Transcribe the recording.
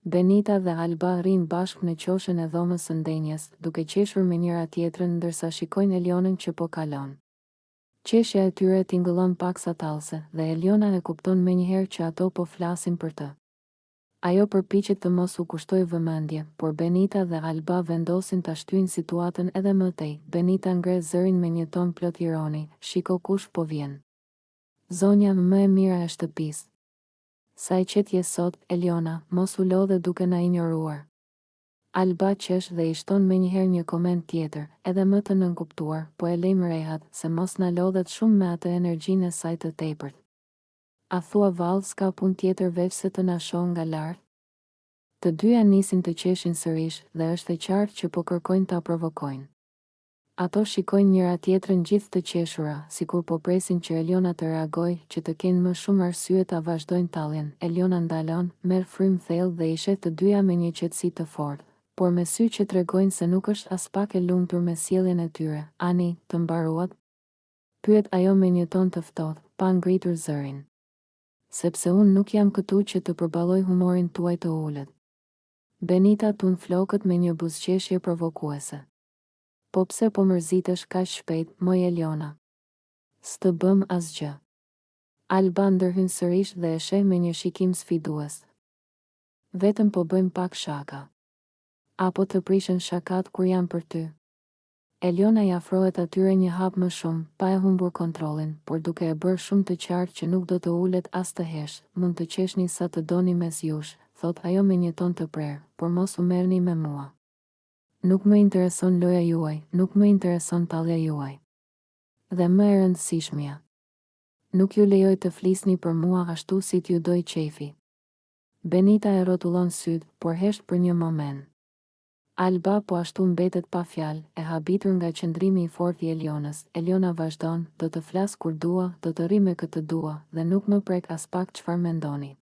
Benita dhe Alba rrinë bashkë në qoshen e dhomës së ndenjes, duke qeshur me njëra tjetrën ndërsa shikojnë Elionën që po kalon. Qeshja e tyre tingëllon paksa tallse dhe Eliona e kupton menjëherë që ato po flasin për të. Ajo përpiqet të mos u kushtoj vëmendje, por Benita dhe Alba vendosin ta shtyjnë situatën edhe më tej. Benita ngre zërin me një ton plot ironi, "Shiko kush po vjen. Zonja më e mira e shtëpisë. Sa i qetë je sot, Eliona, mos u lodhe duke na injoruar." Alba qesh dhe i shton menjëherë një koment tjetër, edhe më të nënkuptuar, po e lejmë rehat, se mos na lodhet shumë me atë energjinë e saj të tepërt. "A thua vallë s'ka punë tjetër veç se të na shohë nga lart?" Të dyja nisin të qeshin sërish dhe është e qartë që po kërkojnë ta provokojnë. Ato shikojnë njëra tjetrën gjithë të qeshura, sikur po presin që Eliona të reagojë, që të kenë më shumë arsye ta vazhdojnë talljen. Eliona ndalon, merr frymë thellë dhe i shet të dyja me një qetësi të fortë, por me sy që tregojnë se nuk është as pak e lumtur me sjelljen e tyre. "Ani, të mbaruat?" pyet ajo me një ton të ftohtë, pa ngritur zërin. "Sepse unë nuk jam këtu që të përballoj humorin tuaj të ulët." Benita tund flokët me një buzëqeshje provokuese. "Po pse po mërzitesh kaq shpejt, moj Eliona? S'të bëm asgjë." Alba ndërhyn sërish dhe e sheh me një shikim sfidues. "Vetëm po bëjmë pak shaka. Apo të prishen shakat kur janë për ty?" Eliona i afrohet atyre një hap më shumë, pa e humbur kontrollin, por duke e bërë shumë të qartë që nuk do të ulet as të hesh. "Mund të qeshni sa të doni mes jush," thot ajo me një ton të prerë, "por mos u merrni me mua. Nuk më intereson loja juaj, nuk më intereson tallja juaj. Dhe më e rëndësishmja, nuk ju lejoj të flisni për mua ashtu si t'ju doj qefi." Benita e rrotullon syt, por hesht për një moment. Alba po ashtu mbetet pa fjalë, e habitur nga qëndrimi i fortë i Elionës. Eliona vazhdon, "Do të flas kur dua, do të rri me këtë dua, dhe nuk më prek as pak çfarë mendoni."